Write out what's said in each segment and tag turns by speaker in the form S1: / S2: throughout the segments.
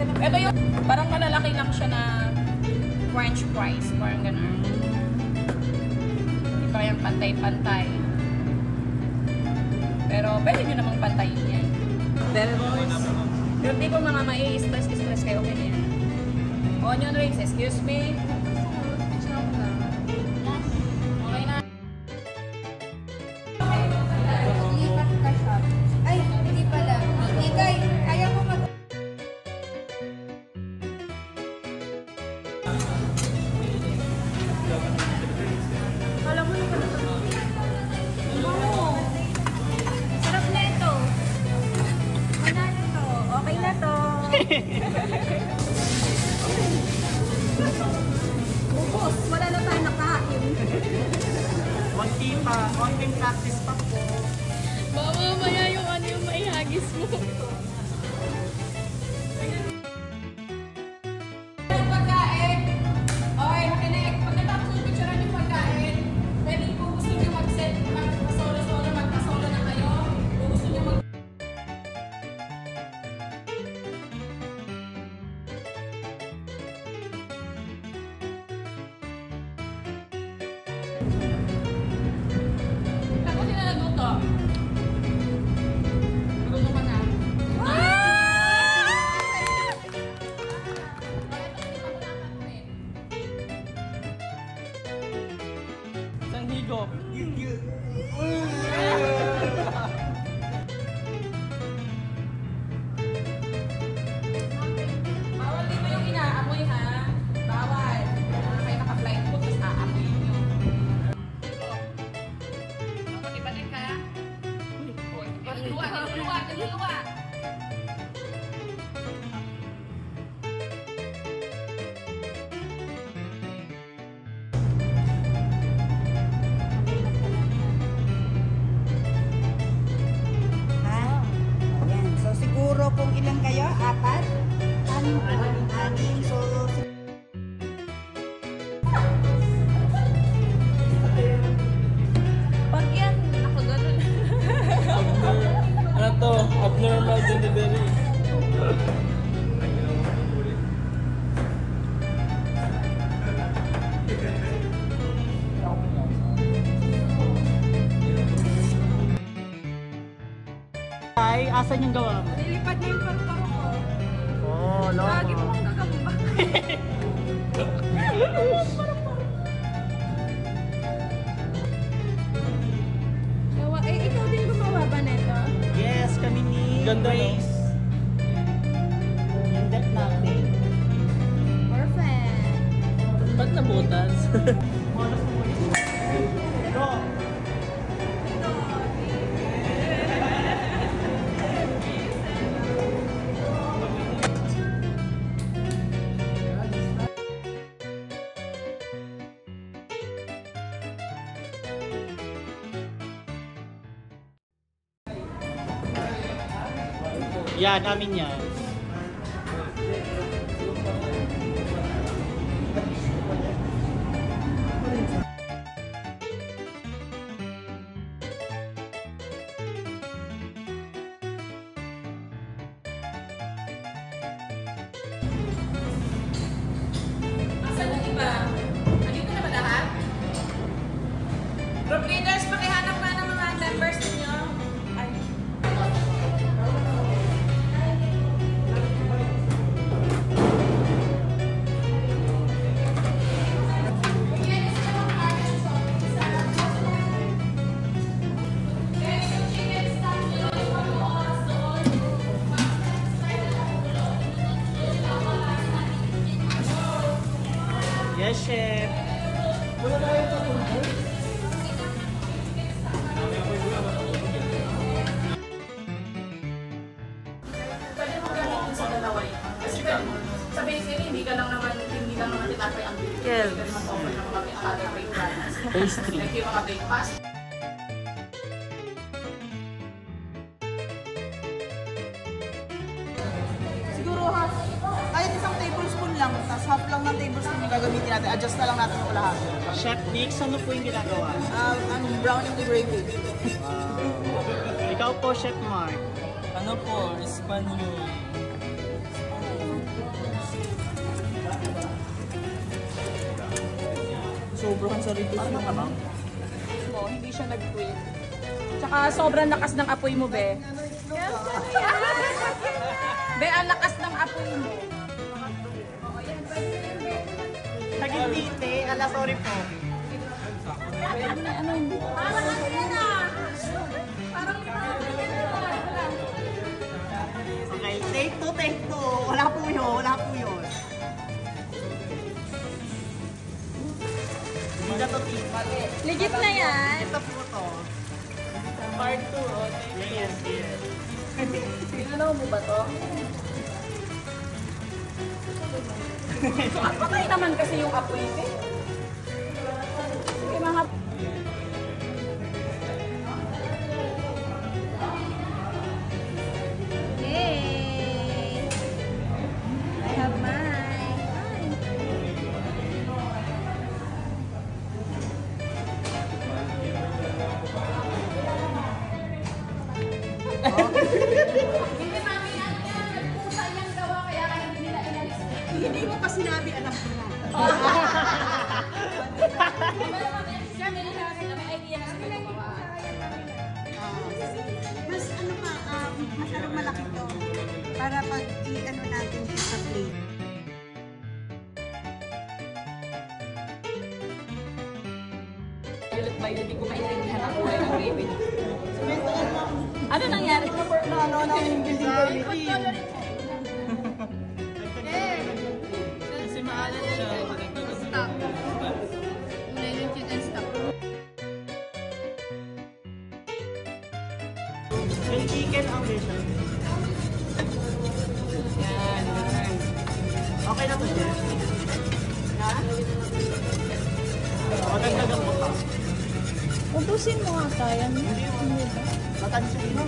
S1: Ito yung parang malalaki lang siya na French fries. Parang gano'n. Hindi pa yan pantay-pantay. Pero pwede nyo namang pantayin yan. Pero di ko mga mai-stress kayo, okay yan. Onion rings, excuse me. Okay na.
S2: Ay, hindi pala. Ikay, kaya mo mag...
S1: Alam mo na pala ito. Oo. Sarap na ito. Manalo to. Okay na to. Bukos, wala na tayo nakain.
S3: Konting practice pa po.
S1: Baka mamaya yung ano yung maihagis mo. Pagkain. Okay, makinig. Pagkatapos yung picturean yung pagkain, pwede kung gusto nyo mag-set, magpasolo-solo, magpasolo na kayo. Kung gusto nyo mag... Ako din na nagluto. Marunong ka na.
S3: Isang higop.
S1: Bawal dito yung inaamoy ha. Bawal. Kayo naka-flight food, tapos aamoy nyo. Pati-balik ka. Niluluwa.
S2: Ha? Ayan. So, siguro kung ilan kayo? 4? 6. So,
S1: Pag yan, nakaganon.
S3: Ano to? Abnormal delivery. Ay, asan yung gawa mo?
S1: Nilipad niya yung paru-paro ko.
S3: Oh,
S1: Lagi mo kang gagamba. Ikaw din gumawa ba nito?
S3: Yes, kami ni Grace. Yung deck natin.
S1: Perfect.
S3: Ba't nabutas? Go! Yan, amin yan.
S1: Asan yung iba? Andito na ba lahat? Group leaders, pakihanap na ng mga members ninyo. Ay.
S3: Yes, chef.
S1: Pwede mo gamitin sa dalawa yun. Kasi sa basic, hindi lang naman tinapay ang bibig.
S3: Yes.
S1: Pwede naman offer ng mga other breakfast.
S3: Pastry.
S1: Like yung mga breakfast.
S4: Siguro half, kahit isang tablespoon lang, tapos half lang ng tablespoon yung gagamitin natin. Adjust na lang natin ang lahat.
S3: Chef Nick, ano po yung ginagawa?
S4: I'm browning the gravy.
S3: Ikaw po, Chef Mark.
S5: Ano po, Espanyol.
S4: Sobrang sa reduce
S3: Ano
S4: yung
S3: ka ba?
S1: Mo, hindi siya nag-quit. Tsaka sobrang lakas ng apoy mo, be. Be, ang lakas ng apoy mo.
S3: Naging tite. Ala, sorry po. Okay, take two, take two. Wala po yun, wala po yun. Hindi na to tita.
S1: Legit na yan.
S3: Ito po to. Part 2, oh. Yes, yes.
S1: Pinanaw mo ba to? So, patay naman kasi yung apoy, be. Sige, mga...
S2: Yay! I have mine.
S1: Hindi, mami, ano yan? Nagpusa niyang gawa, kaya hindi nila inalis.
S4: Hindi mo pa sinabi, alam ko na.
S1: Pero mami, siya, may nagkakaroon na may idea na sa gawa.
S2: Mas ano pa, masyadong malaki to. Para pag i-ano natin dito sa plate.
S1: Ulit ba yun? Hindi ko maintindihan ang buhay ng baby. Ano nangyari?
S4: Ano yung building committee?
S3: Kasi maalat siya.
S1: Stop. Muna yung chicken stop.
S3: Yung chicken ang version.
S1: Yan.
S3: Okay na to, Jess. Ha? Magandagam mo pa.
S1: Ubusin mo nga tayo.
S3: Matansin mo.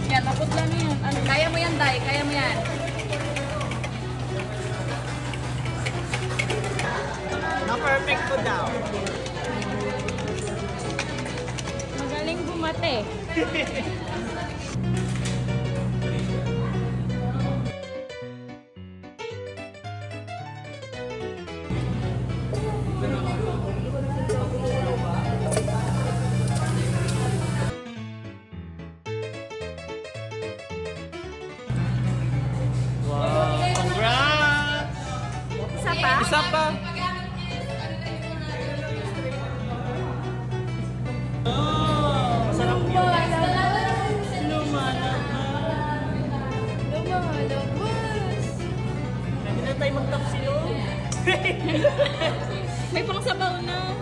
S1: Yan, maputla na yan. Ano, kaya mo yan, Day. Kaya mo yan.
S3: Na-perfect ko daw.
S1: Magaling bumate.
S3: Wow. Congrats!
S1: Isa pa?
S3: Isa pa. Oh, masarap yun.
S1: Lumalabas.
S3: Pwede na tayo magtapsilo.
S1: May pang sabaw na.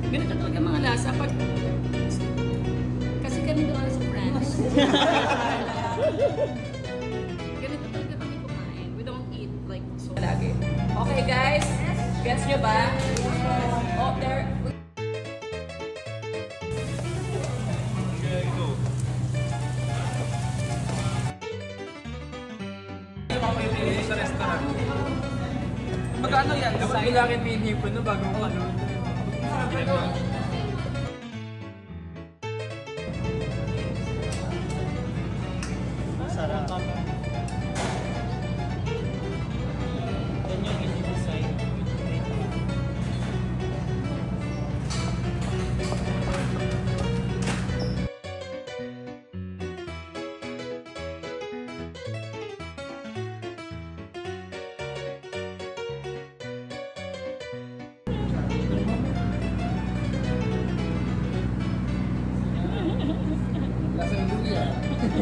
S1: Ganito talaga mga lasa pag... Kasi kami doon sa France. Ganito talaga kami kumain. We don't eat like so lagi. Okay guys, gets nyo ba? Oh, there...
S4: Magkano yan?
S3: Kailangan pinipon na bago panood. Masarap. Yan yung i-design.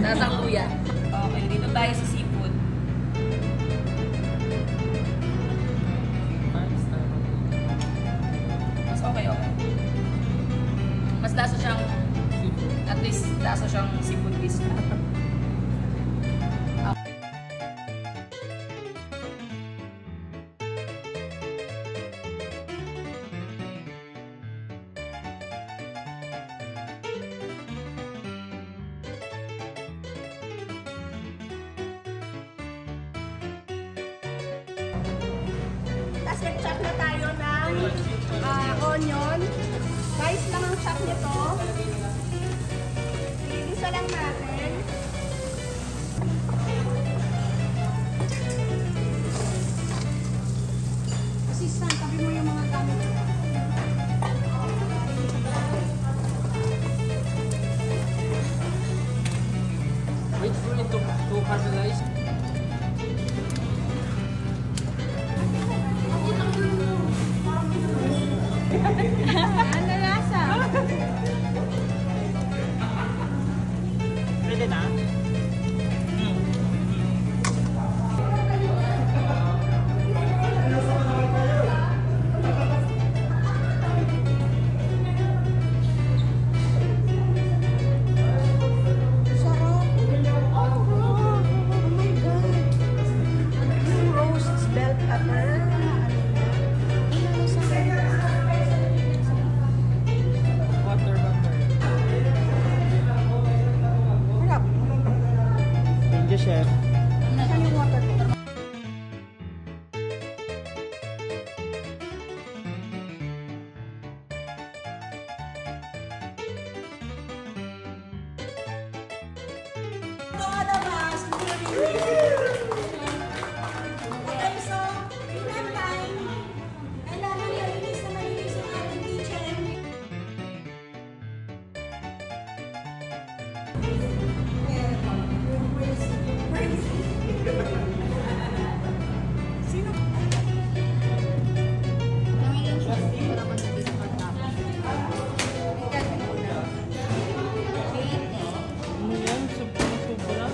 S1: Lasang luya. Okay, dito tayo sa seafood. Mas okay. Mas lasa siyang, at least lasa siyang seafood vista.
S2: onion. Guys lang ang chop nito. Igisa lang natin. Assistant, tabi mo yung mga gamit.
S3: Wait for it to caramelize.
S2: Ano lasa?
S4: Pwede na?
S2: Sarap. Oh my God. Yung roast bell pepper.
S3: Butter.
S2: Harap.
S4: Thank you, chef.
S2: Nasaan yung water ko? Okay, so, in that time, kailangan malinis na malinis ang ating kitchen. Sino?
S3: Ano yan? Sobra.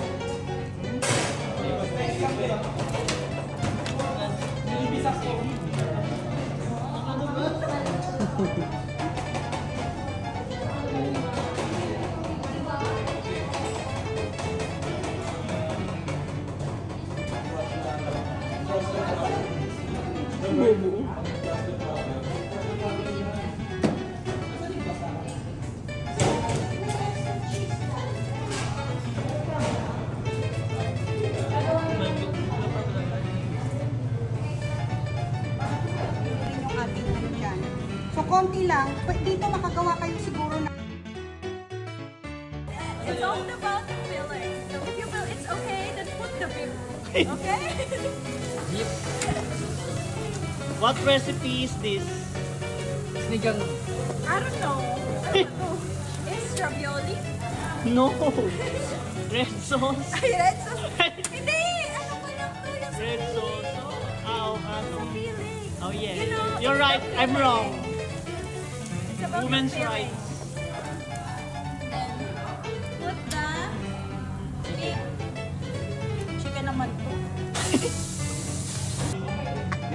S2: Yung ating ano dyan. So, konti lang. Dito makagawa kayo siguro na.
S1: It's all about the filling. So if you feel it's okay, then put the beef. Okay?
S4: What recipe is this?
S3: Sinigang.
S1: I don't know. It's ravioli.
S4: No! Red sauce!
S1: Ay, red sauce. Hindi! Ano pa lang to? Yung
S4: Red
S1: feeling.
S4: sauce! Oh, ano?
S1: Sa feeling.
S4: Oh, yeah.
S1: You know,
S4: You're
S1: it's
S4: right.
S1: about
S4: I'm
S1: feeling.
S4: wrong.
S1: It's about
S4: Women's
S1: the feeling.
S4: rights.
S1: Then, put the beef.
S2: Chicken naman to.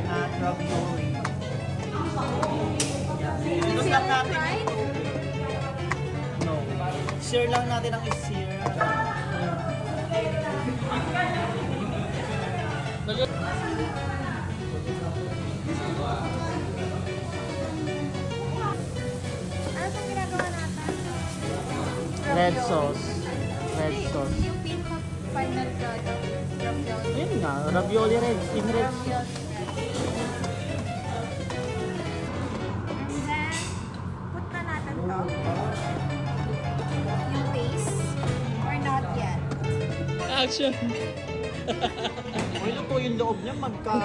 S4: At ravioli.
S1: You
S4: Ito
S1: feel
S4: lang
S1: it,
S4: natin.
S1: right?
S4: No. Share lang natin ang isir.
S1: Ano pong ginagawa natin?
S4: Red sauce. Red sauce.
S1: Yung pinaka-final product. Ravioli.
S4: Yun nga. Ravioli red. Steam red.
S1: Ravioli. And then, put na natin to. Yung paste. Or not yet.
S3: Action!
S4: Uy, ito yung loob niya magka...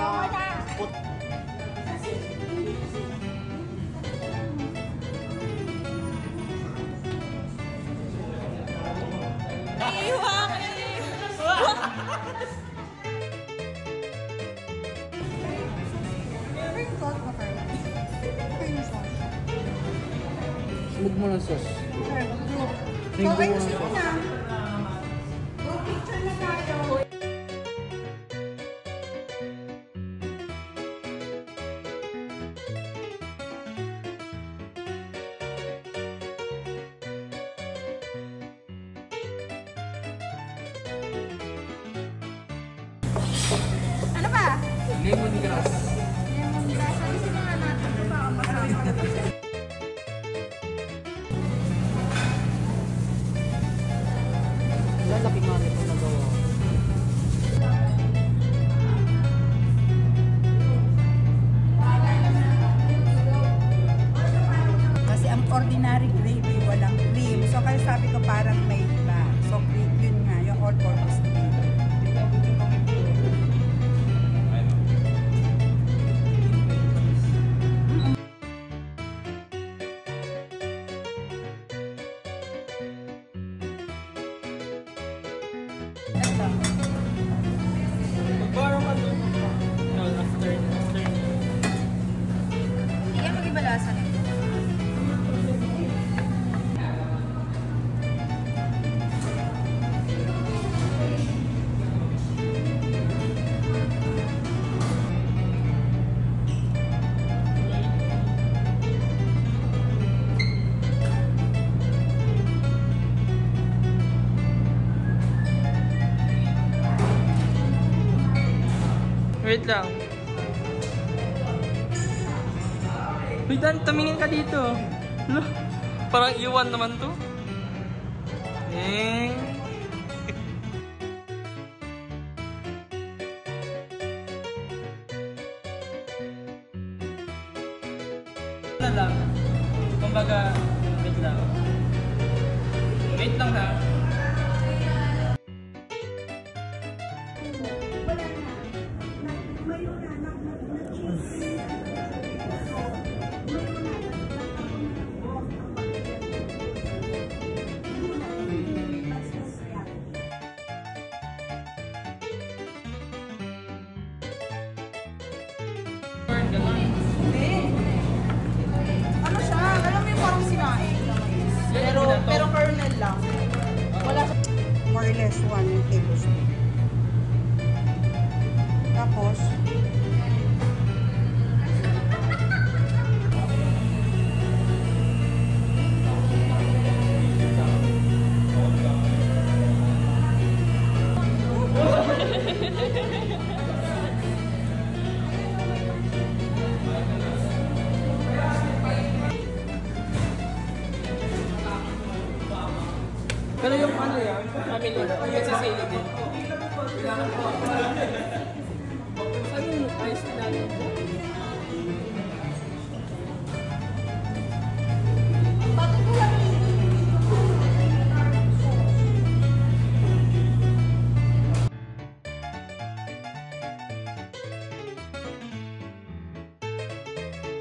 S2: Bring salt mo kayo. Okay yung sauce.
S3: Smug mo ng sauce.
S2: Okay, go. So,
S3: Tingnan mo
S2: ayusin
S3: na.
S2: mo na. Go picture na tayo.
S1: Ano ba?
S3: Lemongrass.
S1: Lemongrass. Alisin na nga natin. Ito baka masama.
S4: Lalaki nga nito nagawa.
S3: Wait lang. Wait, Dan, tumingin ka dito. Lo, parang iwan naman to. Eh. Na lang. Kumbaga, wait lang. Wait lang ha.
S4: Ano siya? Alam mo yung parang sinaing. Pero kernel lang. Wala siya.
S2: More or less 1 tablespoon. Tapos,
S3: Pero yung ano yan, family, yung sa sili din. Saan yung ice na natin?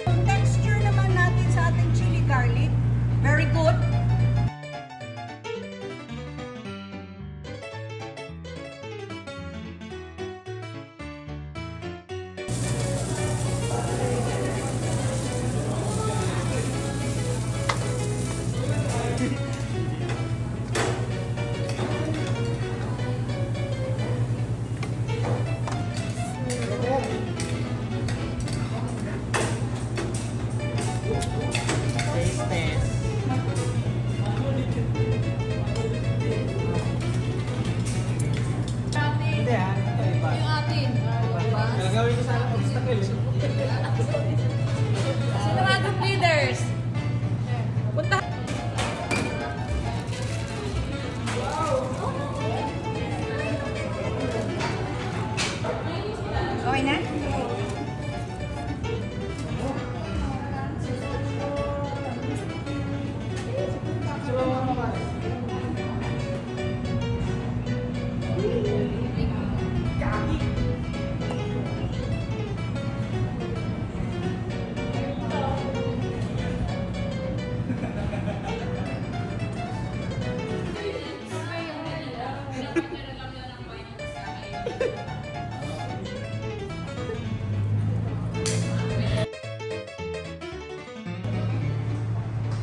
S2: yung texture naman natin sa ating chili garlic, very good.
S3: Taste test. Hindi ah, iba.
S1: Yung atin. Diba?
S3: Gagawin ko sana obstacle.
S1: Sino mga group leaders? Punta.
S2: Okay na?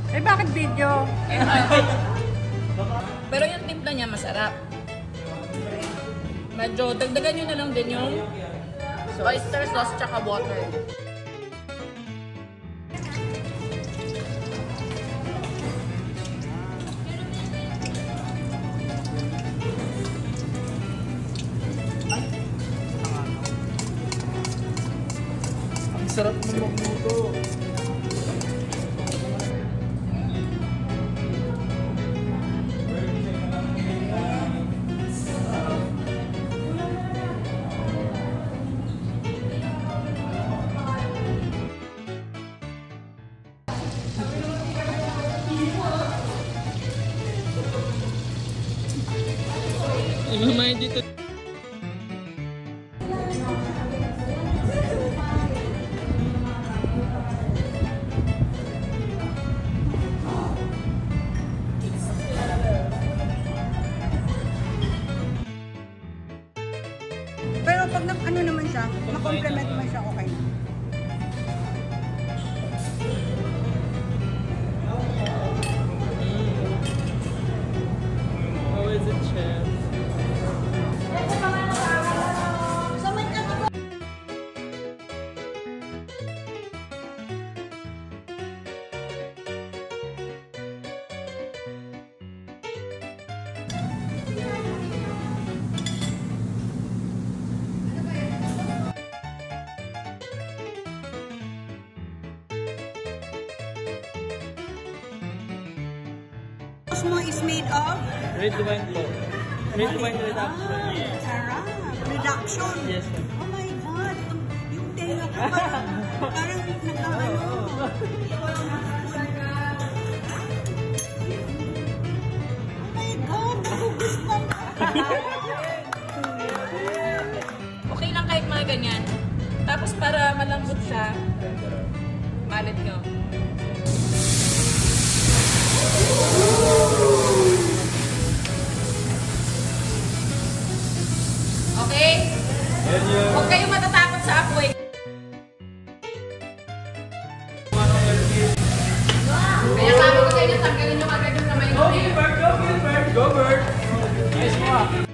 S2: Eh, bakit video?
S1: Pero yung timpla niya masarap. Medyo dagdagan nyo na lang din yung oyster sauce tsaka water.
S3: Ang sarap mo magluto. Mamaya dito.
S2: Pero pag ano naman siya, makomplement mo siya, okay na.
S3: How is it, chef?
S2: sauce mo is made of?
S3: Red wine po. Red wine reduction. Yes.
S2: Sarap. Reduction.
S3: Yes.
S2: Oh my God. Yung tenga ko parang nagkaano. Oh my God. Nagugustuhan ko.
S1: Okay lang kahit mga ganyan. Tapos para malambot siya, malit nyo. Okay? Huwag kayong matatakot sa apoy. Kaya sabi ko sa inyo, tanggalin nyo agad yung kamay ko.
S3: Go bird! Nice one!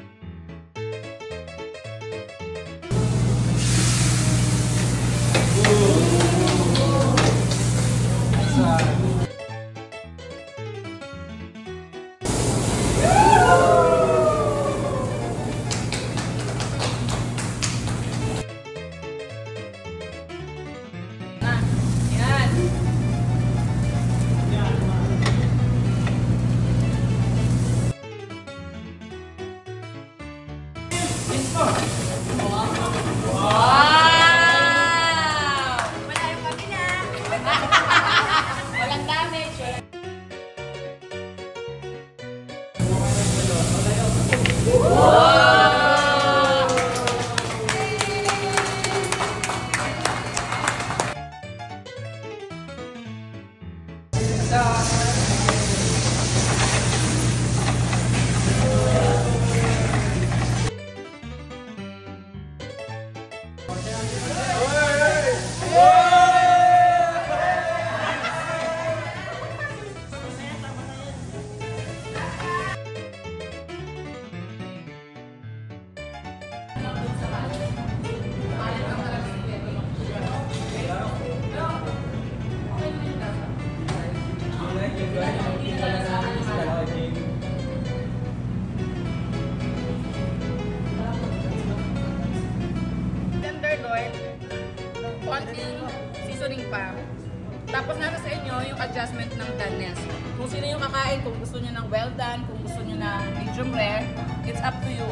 S1: Walang damage. Tenderloin, konting seasoning pa. Tapos nasa sa inyo yung adjustment ng doneness. Kung sino yung kakain, kung gusto nyo ng well done, kung gusto nyo ng medium rare, it's up to you.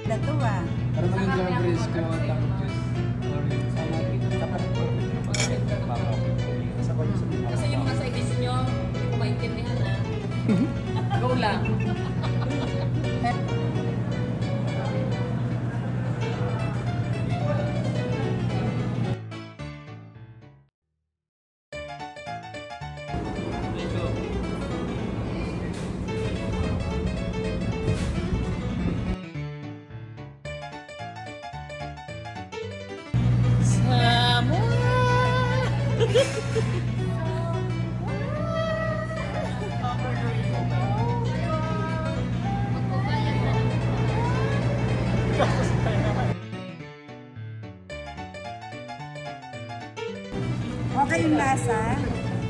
S2: Dato ah.
S5: Para maging garbage ko ang tangkis.
S1: Kasi yung mga sides nyo, hindi ko maintindihan na. Go lang.
S2: Okay yung lasa.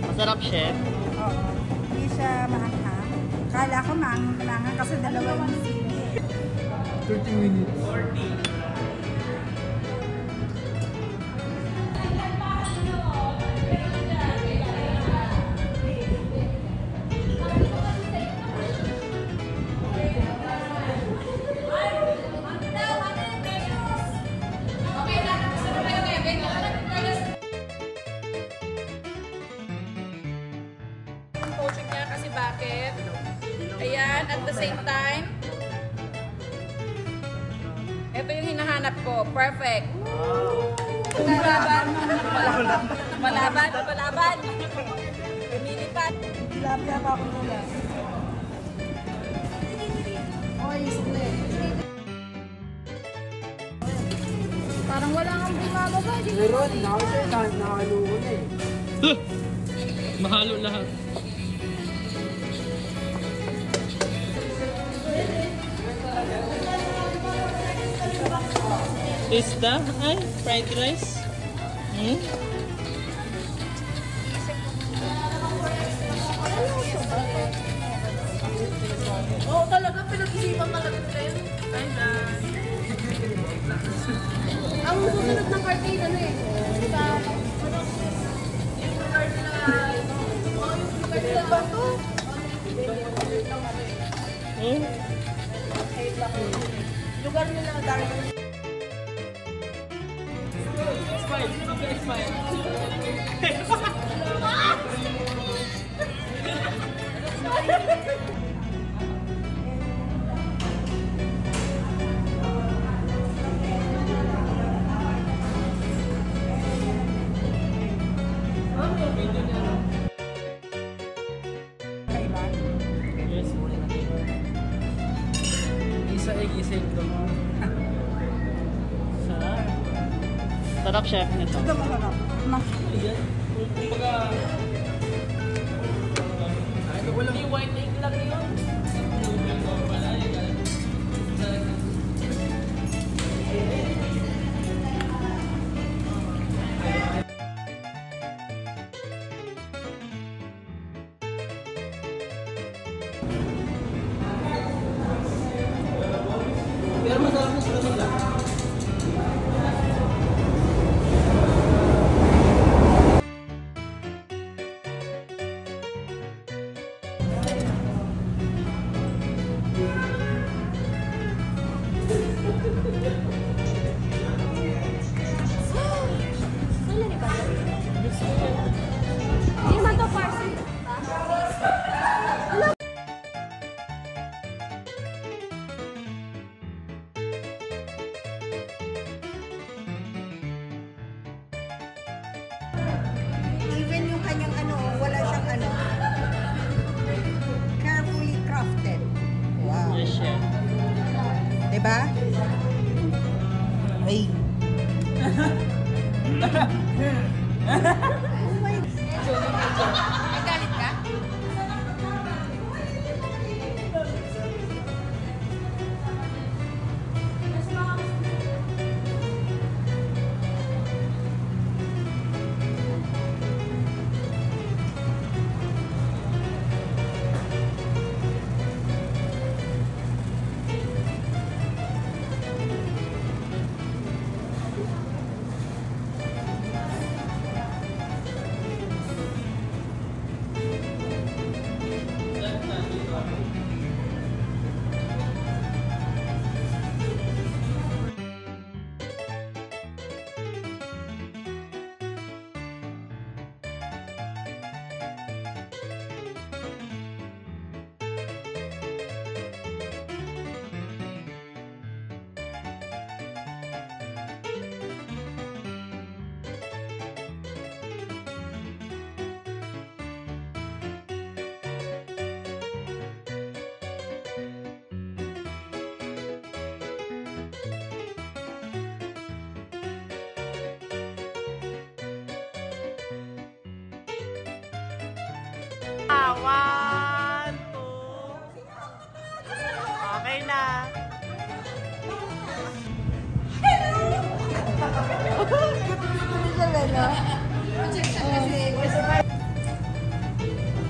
S3: Masarap, chef.
S2: Oo. Hindi siya maanghang. Kala ko maanghang kasi dalawa yung sili.
S5: 30 minutes.
S1: Coaching niya kasi bakit? Ayan, at the same time, ito yung hinahanap ko. Perfect. Malaban. Malaban. Malaban. Lumilipat.
S2: Tilapia pa ako nila. Oy, sukli.
S1: Parang wala kang bumababa.
S5: Meron, nakahalo ko na eh.
S3: Mahalo lahat. Isda? Ay, fried rice. Hmm?
S1: Oo, talaga. Pinag-isipan talaga kayo. Ay, ang susunod ng party, ano eh? Sa, ano? Yung party na, yung party na bato.
S3: Hmm?
S1: Lugar nila, Dario.
S3: Smile, smile. Yes. Isa egg, isa itlog. Sarap. Sarap, chef, nito.
S2: Ito masarap.
S3: Ayan. Kumbaga... Hindi white egg lang yun. Pero masarap na sila nila.
S2: Even yung kanyang ano, wala siyang ano. Carefully crafted. Wow.
S3: Yes, chef.
S2: Diba? Ay.
S1: Nagalit ka?
S4: One, two. Okay na.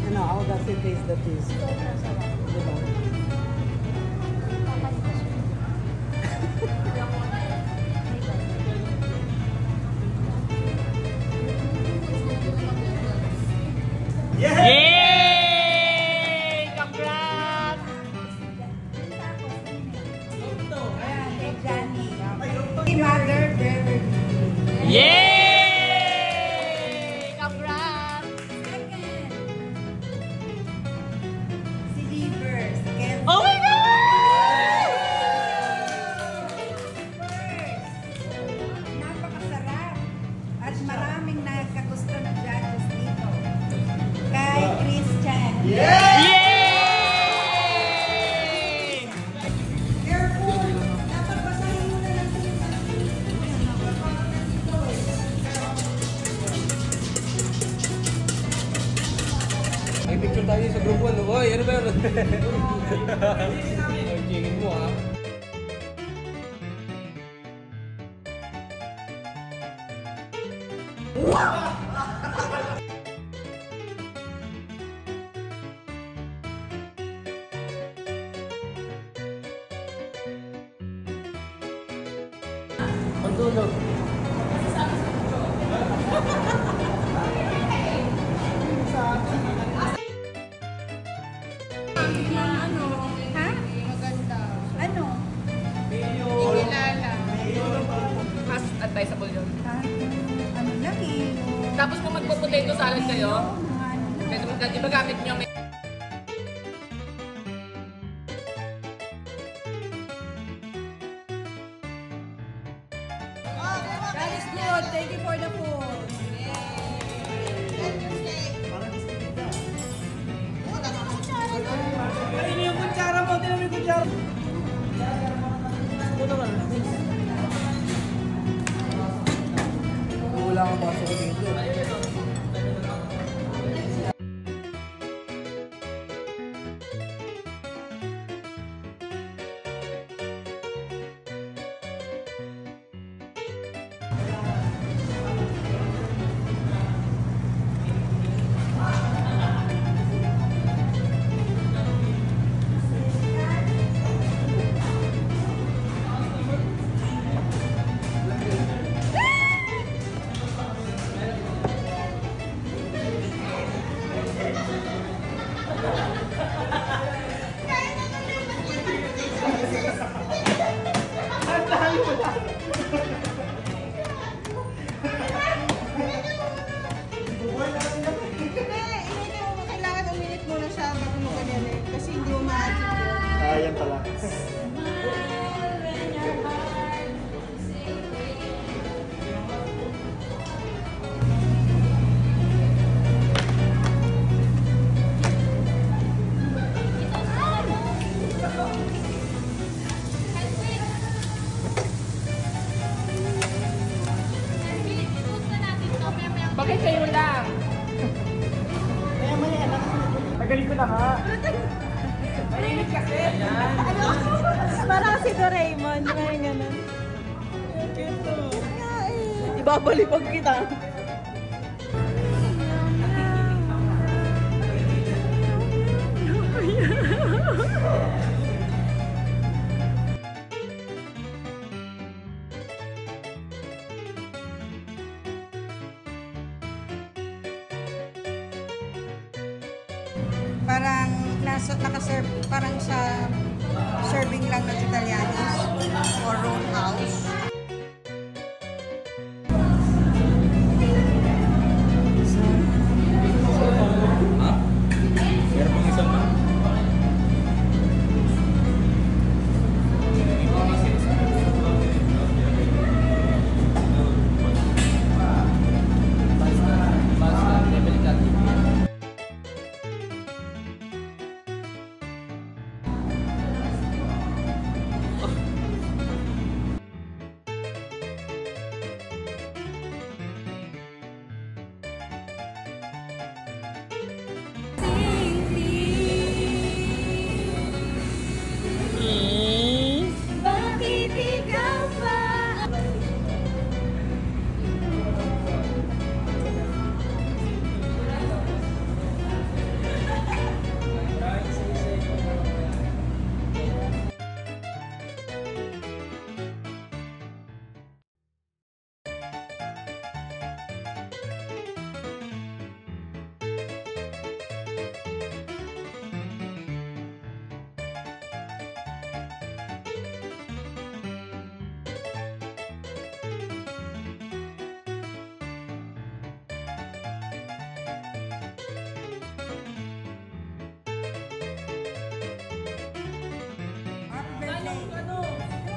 S2: Ano, ako kasi taste the taste. Diba?
S3: Yay! Congrats!
S2: Mother Beverly.
S3: Yay! Congrats!
S2: Second. Si Livers.
S3: Oh my God!
S2: Napakasarap. At maraming nagkagusto na judges dito. Kay Christian.
S3: Yay!
S2: Careful. Dapat basahin mo na lang yung
S5: May picture tayo sa group 1. Oy, ano ba yun? Ay, tingin mo ah.
S3: Pagtulog.
S2: Ano? Ha? Maganda. Ano? Ikilala.
S1: Mas advisable yun.
S2: Ano lang eh.
S1: Tapos kung magpo-potato salad kayo,
S2: Mga ano.
S1: di ba gamit nyo may
S2: That is good. Thank you for the food.
S4: Ayun yung kutsara mo. Tinan mo yung kutsara.
S5: Wala kang pasok dito.
S2: Hindi mo kailangan uminit muna siya bago mo ganyan eh. Kasi hindi mo ma-adjust.
S5: Ayan pala.
S1: bakit kayo lang?
S5: Tagaling ko na nga.
S1: Mahilig kasi.
S2: Parang si Doraemon. Parang ganun.
S4: Ibabalibag kita.
S2: Parang nakaserve, parang sa serving lang ng Italianis or roadhouse.
S5: Meron pang isang na.
S2: Bakit ikaw pa?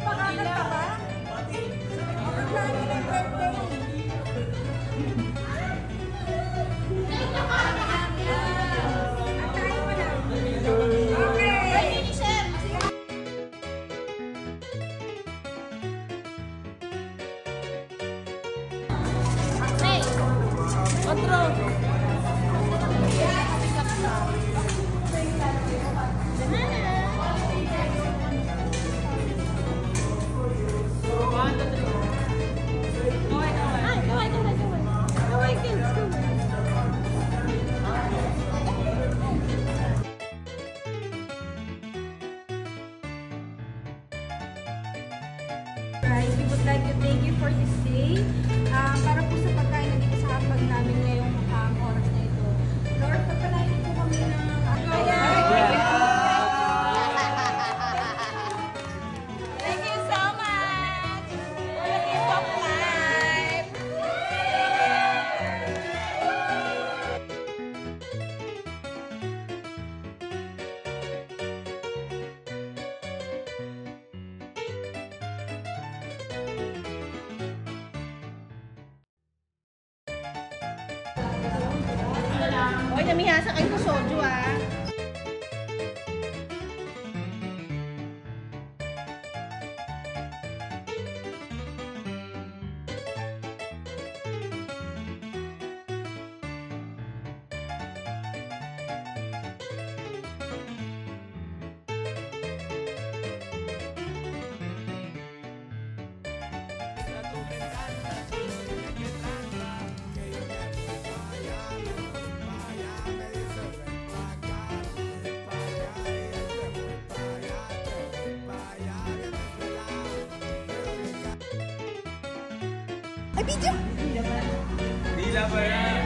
S2: Pakakanta ka ba? Ang plano ng birthday. Antayin mo lang. Okay. Ay, namihasa kayo sa soju ah. Ay, video!
S5: Dila pa yan.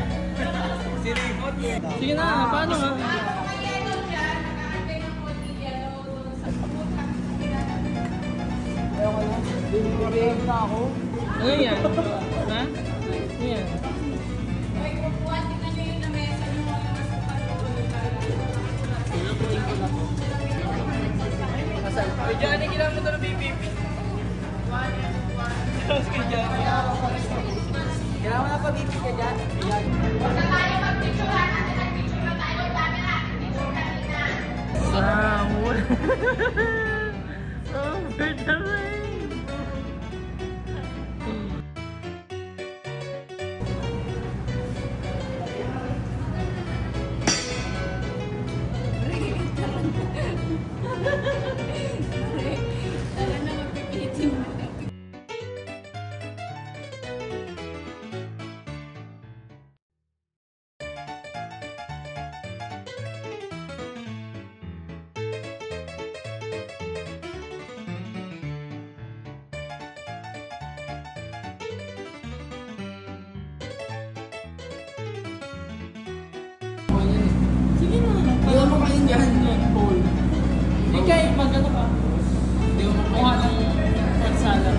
S5: Sinipot mo.
S3: Sige na, paano nga? Ano yan? Ha? Ano yan? Kay Johnny, kailangan mo ito na BBB. Tapos kay Johnny. Kailangan mo na pa BBB ka dyan. Wow! Over the rainbow! Sige na. Iwan mo kayo dyan. Paul. Hindi kayo mag-ano ka. Hindi mo makuha ng pansala.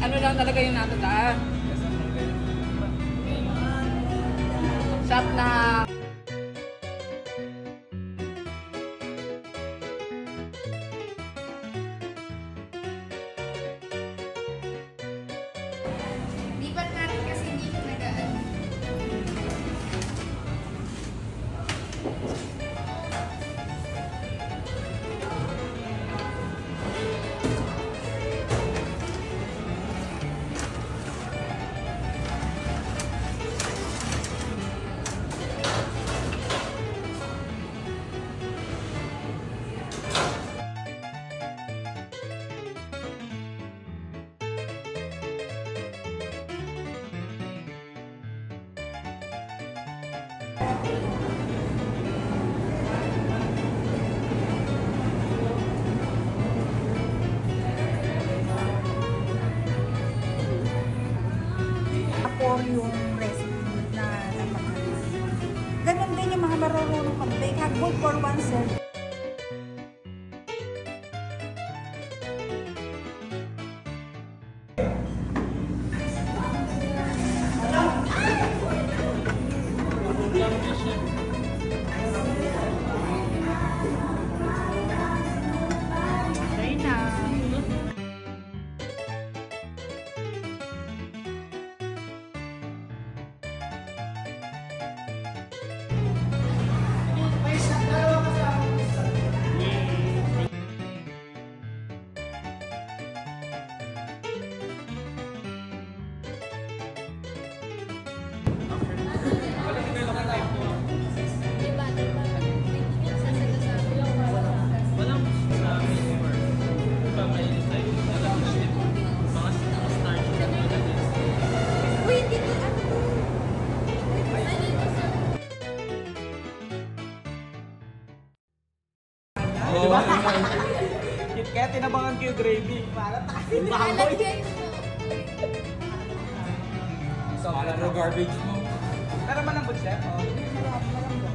S1: Ano lang talaga yung natandaan? Shop na
S6: Lipat natin kasi hindi siya nagaan.
S2: For yung recipe na napakalis. Ganon din yung mga marunong mag-bake. Good for one serve. Okay na.
S3: Walang marami or pamain sa iyo. Mga start na ganyan.
S6: Uy, hindi ko ano to.
S3: Kaya tinabangan ko yung gravy.
S6: Lalagyan mo.
S5: Sa garbage mo.
S3: Pero malambot siya.
S2: Malambot.